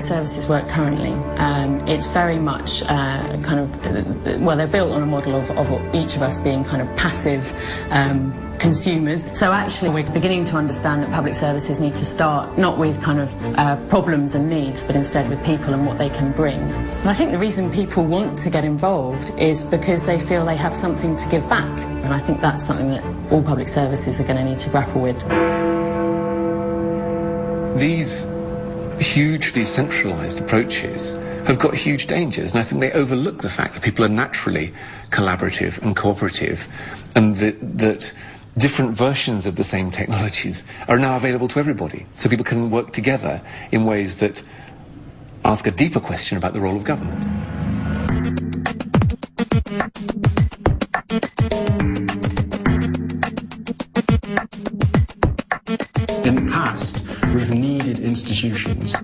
services work currently, it's very much they're built on a model of each of us being kind of passive consumers. So actually we're beginning to understand that public services need to start not with kind of problems and needs, but instead with people and what they can bring. And I think the reason people want to get involved is because they feel they have something to give back. And I think that's something that all public services are going to need to grapple with. These hugely centralised approaches have got huge dangers, and I think they overlook the fact that people are naturally collaborative and cooperative, and that different versions of the same technologies are now available to everybody, so people can work together in ways that ask a deeper question about the role of government. In the past, we've needed institutions.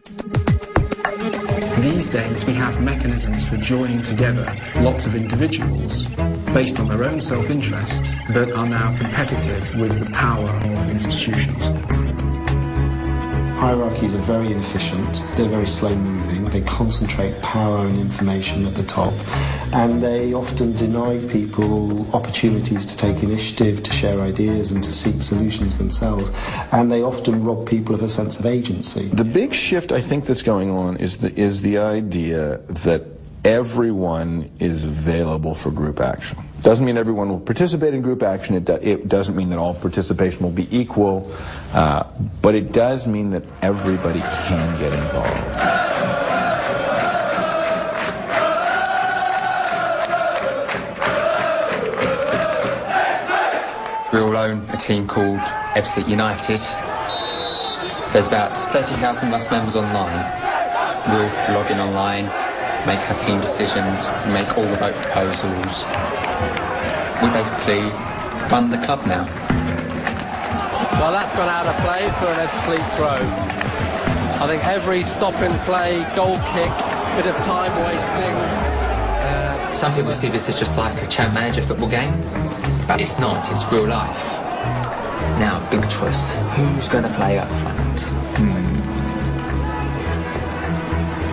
These days, we have mechanisms for joining together lots of individuals based on their own self-interest that are now competitive with the power of institutions. Hierarchies are very inefficient, they're very slow-moving, they concentrate power and information at the top, and they often deny people opportunities to take initiative, to share ideas and to seek solutions themselves, and they often rob people of a sense of agency. The big shift I think that's going on is the idea that everyone is available for group action. Doesn't mean everyone will participate in group action, it doesn't mean that all participation will be equal, but it does mean that everybody can get involved. We all own a team called Absolute United. There's about 30,000 of us members online. We'll log in online, make our team decisions, make all the vote proposals. We basically run the club now. Well, that's gone out of play for an Ebbsfleet throw. I think every stop in play, goal kick, bit of time wasting. Some people see this as just like a champ manager football game, but it's not, it's real life. Now, big choice. Who's going to play up front?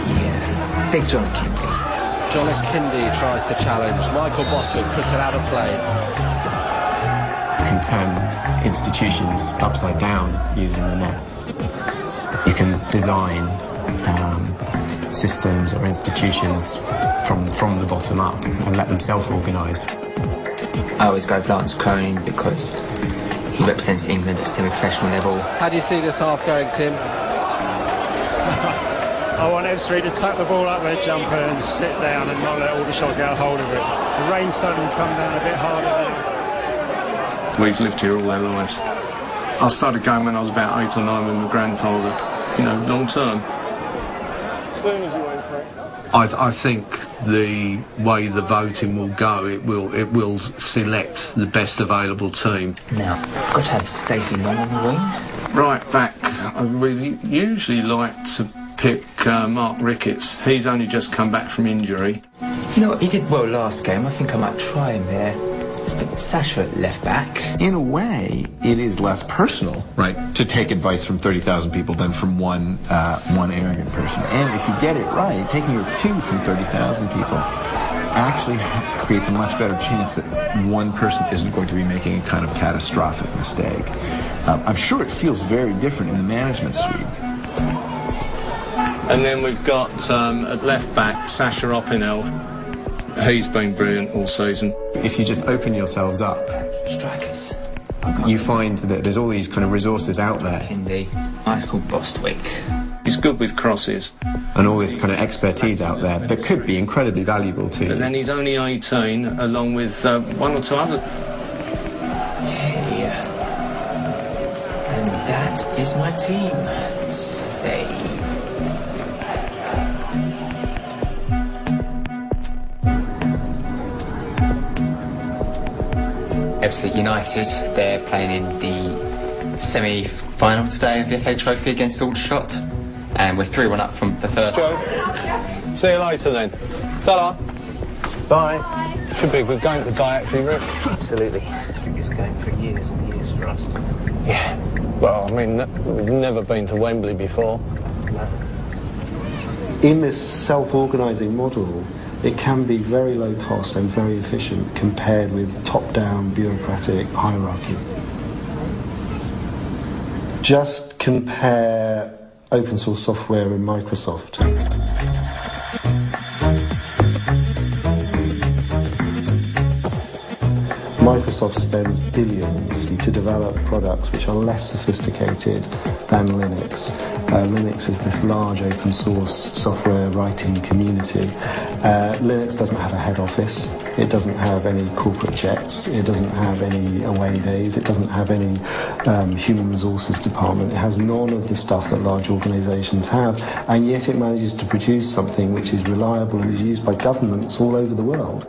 Yeah, Big John Kennedy. John Kennedy tries to challenge. Michael Boscombe puts it out of play. You can turn institutions upside down using the net. You can design systems or institutions from the bottom up and let them self-organise. I always go with Lance Crone because he represents England at semi-professional level. How do you see this half going, Tim? I want Ebbsfleet to tuck the ball up their jumper and sit down and not let Aldershot get a hold of it. The rain's starting to come down a bit harder now. We've lived here all our lives. I started going when I was about 8 or 9 with my grandfather, long term. As soon as you went for it. I think the way the voting will go, it will select the best available team. Now, I've got to have Stacey Long on the wing. Right back, we usually like to pick Mark Ricketts. He's only just come back from injury. You know what, he did well last game. I think I might try him there. Let's pick Sasha at left back. In a way, it is less personal, right, to take advice from 30,000 people than from one arrogant person. And if you get it right, taking your cue from 30,000 people actually creates a much better chance that one person isn't going to be making a kind of catastrophic mistake. I'm sure it feels very different in the management suite. And then we've got at left back Sasha Opinel. He's been brilliant all season. If you just open yourselves up, strikers, you find that there's all these kind of resources out there. Kennedy, Michael Bostwick. He's good with crosses. And all this kind of expertise out there that could be incredibly valuable to you. But then he's only 18, along with 1 or 2 others. Yeah. And that is my team. Save. Absolute United, they're playing in the semi-final today of the FA Trophy against Aldershot, and we're 3-1 up from the first. See you later then. Ta-da. Bye. Should be a good game today, actually, Rick. Absolutely. I think it's going for years and years for us. Yeah. Well, I mean, we've never been to Wembley before. In this self-organising model, it can be very low cost and very efficient compared with top-down bureaucratic hierarchy. Just compare open source software in Microsoft. Microsoft spends billions to develop products which are less sophisticated than Linux. Linux is this large open source software writing community. Linux doesn't have a head office. It doesn't have any corporate jets. It doesn't have any away days. It doesn't have any human resources department. It has none of the stuff that large organizations have, and yet it manages to produce something which is reliable and is used by governments all over the world.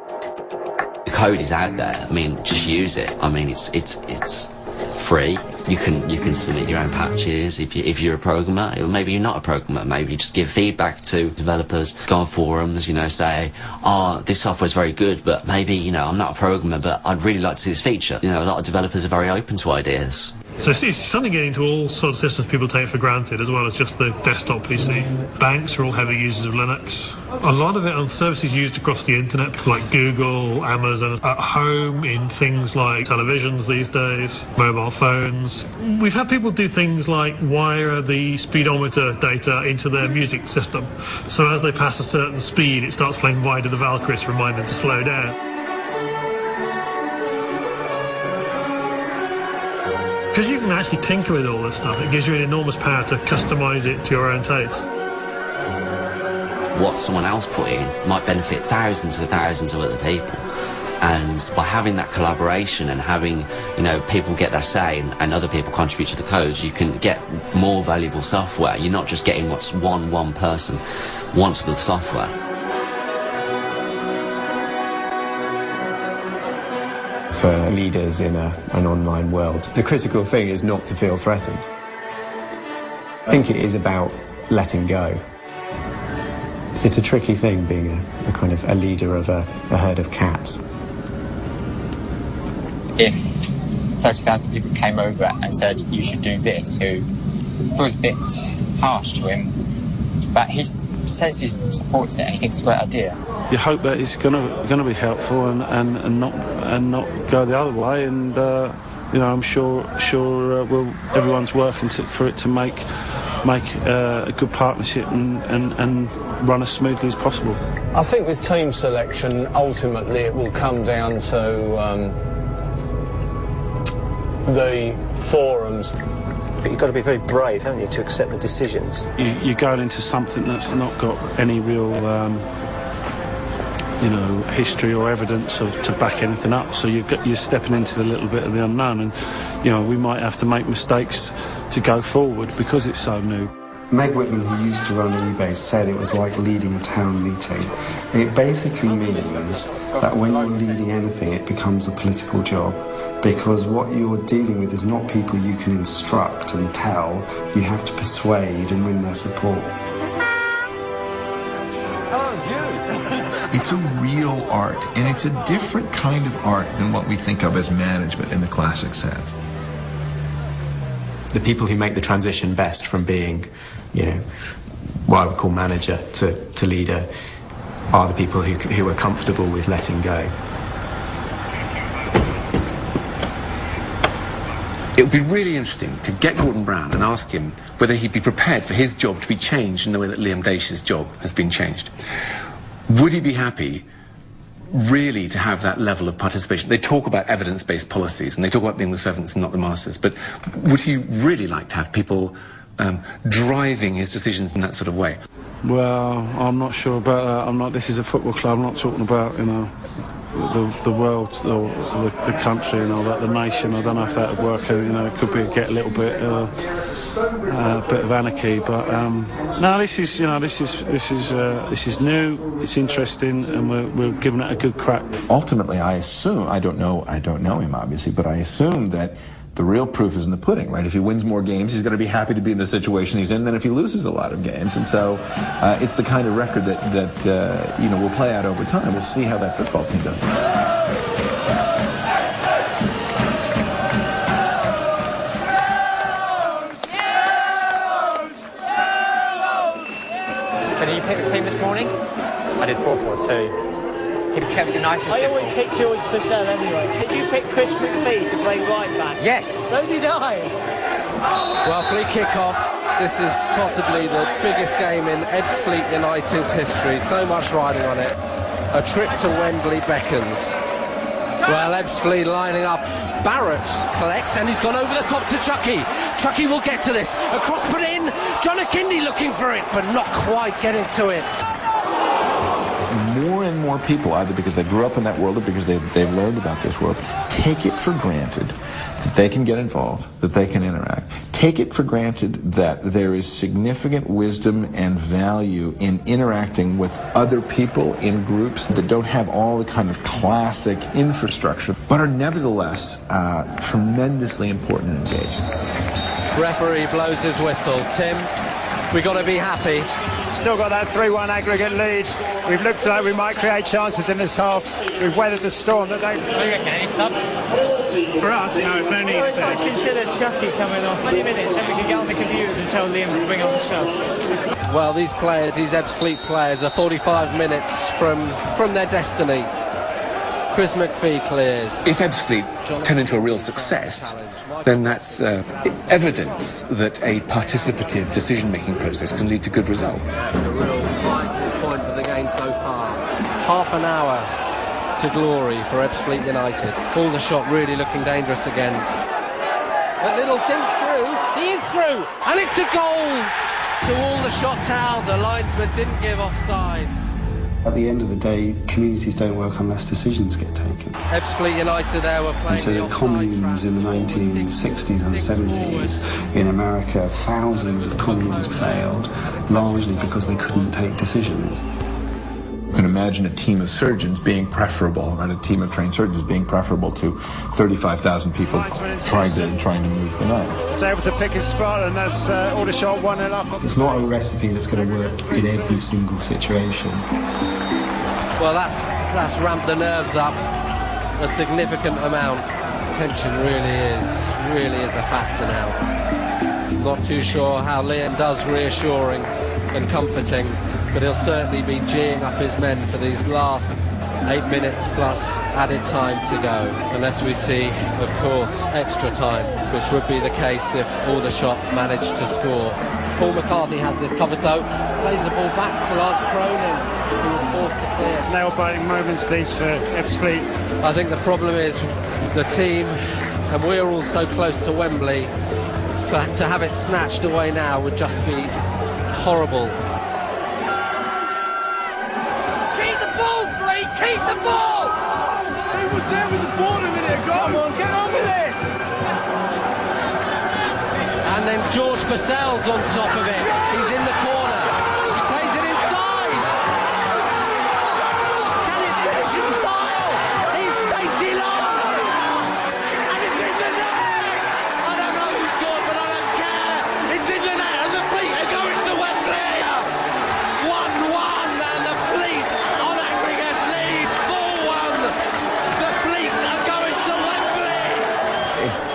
Code is out there. I mean, just use it. I mean, it's free. You can submit your own patches if you're a programmer. Or maybe you're not a programmer. Maybe you just give feedback to developers. Go on forums. Say, "Oh, this software's very good, but maybe I'm not a programmer, but I'd really like to see this feature." A lot of developers are very open to ideas. So it's something getting into all sorts of systems people take for granted, as well as just the desktop PC. Banks are all heavy users of Linux. A lot of it on services used across the internet, people like Google, Amazon, at home in things like televisions these days, mobile phones. We've had people do things like wire the speedometer data into their music system. So as they pass a certain speed, it starts playing Ride of the Valkyries to remind them to slow down. Because you can actually tinker with all this stuff, it gives you an enormous power to customise it to your own taste. What someone else put in might benefit thousands and thousands of other people. And by having that collaboration and having, people get their say and other people contribute to the code, you can get more valuable software. You're not just getting what one person wants with the software. For leaders in an online world, the critical thing is not to feel threatened. I think it is about letting go. It's a tricky thing being a kind of a leader of a herd of cats. If 30,000 people came over and said you should do this, who feels a bit harsh to him, but he says he supports it and he thinks it's a great idea. You hope that it's going to be helpful and not go the other way. And I'm sure everyone's working for it to make a good partnership and run as smoothly as possible. I think with team selection, ultimately it will come down to the forums. But you've got to be very brave, haven't you, to accept the decisions. You're going into something that's not got any real history or evidence to back anything up. So you're stepping into a little bit of the unknown, and we might have to make mistakes to go forward because it's so new. Meg Whitman, who used to run eBay, said it was like leading a town meeting. It basically means that when you're leading anything, it becomes a political job, because what you're dealing with is not people you can instruct and tell. You have to persuade and win their support. It's a real art, and it's a different kind of art than what we think of as management in the classic sense. The people who make the transition best from being, what I would call manager to leader are the people who are comfortable with letting go. It would be really interesting to get Gordon Brown and ask him whether he'd be prepared for his job to be changed in the way that Liam Daish's job has been changed. Would he be happy really to have that level of participation? They talk about evidence-based policies and they talk about being the servants and not the masters, but would he really like to have people driving his decisions in that sort of way? Well, I'm not sure about that. This is a football club. I'm not talking about, the world or the country and all that, the nation. I don't know if that would work. It could get a little bit of anarchy. But no, this is new. It's interesting, and we're giving it a good crack. Ultimately, I assume, I don't know him obviously, but I assume that the real proof is in the pudding, right? If he wins more games, he's going to be happy to be in the situation he's in than if he loses a lot of games. And so it's the kind of record that will play out over time. We'll see how that football team does. If any pick the team this morning? I did 4-4-2. He kept it nice and simple. I always picked George Purcell anyway. Did you pick Chris McPhee to play right back? Yes. So did I. Well, free kick-off. This is possibly the biggest game in Ebbsfleet United's history. So much riding on it. A trip to Wembley beckons. Well, Ebbsfleet lining up. Barrett collects, and he's gone over the top to Chucky. Chucky will get to this. Across put in. John Akindi looking for it, but not quite getting to it. More and more people, either because they grew up in that world or because they've learned about this world, take it for granted that they can get involved, that they can interact. Take it for granted that there is significant wisdom and value in interacting with other people in groups that don't have all the kind of classic infrastructure, but are nevertheless tremendously important and engaging. Referee blows his whistle. Tim, we got to be happy. Still got that 3-1 aggregate lead. We've looked like we might create chances in this half. We've weathered the storm. So you reckon any subs? For us, no, if only. Well, if I consider Chucky coming off 20 minutes, then we can get on the computer and tell Liam to bring on the subs. Well, these players, these Ebbsfleet players, are 45 minutes from their destiny. Chris McPhee clears. If Ebbsfleet turn into a real success, then that's evidence that a participative decision-making process can lead to good results. That's a real high point of the game so far. Half an hour to glory for Ebbsfleet United. Aldershot really looking dangerous again. A little dink through. He is through, and it's a goal to Aldershot Town. The linesman didn't give offside. At the end of the day, communities don't work unless decisions get taken. Ebbsfleet United there were playing. And so the communes in the 1960s and 70s in America, thousands of communes failed, largely because they couldn't take decisions. You can imagine a team of surgeons being preferable, and a team of trained surgeons being preferable to 35,000 people trying to move the knife. Was able to pick his spot, and that's Aldershot 1-0 up. It's not a recipe that's going to work in every single situation. Well, that's ramped the nerves up a significant amount. Tension really is a factor now. Not too sure how Liam does reassuring and comforting, but he'll certainly be geeing up his men for these last 8 minutes plus added time to go, unless we see, of course, extra time, which would be the case if Aldershot managed to score. Paul McCarthy has this covered though, plays the ball back to Lars Cronin, who was forced to clear. Nail-biting moments these for Ebbsfleet. I think the problem is the team, and we're all so close to Wembley, but to have it snatched away now would just be horrible. Keep the ball, Fleet! Keep the ball! He was there with the ball a minute ago. Come on, get on with it! And then George Purcell's on top of it. He's in the corner. He plays it inside. Can it finish in style? He's Stacey Long. And it's in the net. I don't know who's scored, but I don't care. It's in the net, and the Fleet are going to Wembley. 1-1, and the Fleet on aggregate lead 4-1. The Fleet are going to Wembley.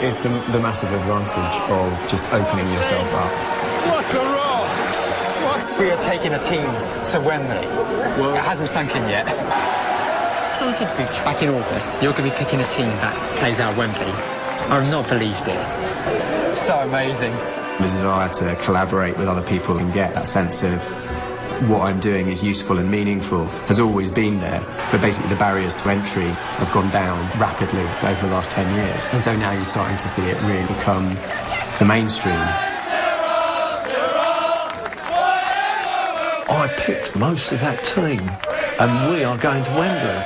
It's the massive advantage of just opening yourself up. What a roll! We are taking a team to Wembley. Well, it hasn't sunk in yet. Someone said back in August, you're going to be picking a team that plays out Wembley. I've not believed it. So amazing. The desire to collaborate with other people and get that sense of what I'm doing is useful and meaningful has always been there, but basically the barriers to entry have gone down rapidly over the last 10 years, and so now you're starting to see it really become the mainstream. I picked most of that team, and we are going to Wembley.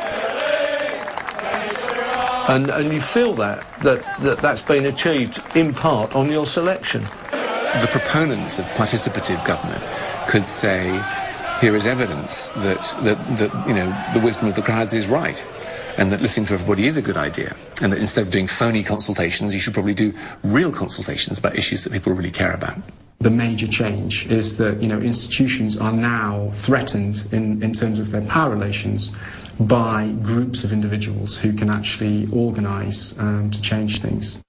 And you feel that's been achieved in part on your selection. The proponents of participative government could say, here is evidence that the wisdom of the crowds is right, and that listening to everybody is a good idea, and that instead of doing phony consultations, you should probably do real consultations about issues that people really care about. The major change is that institutions are now threatened in terms of their power relations by groups of individuals who can actually organise to change things.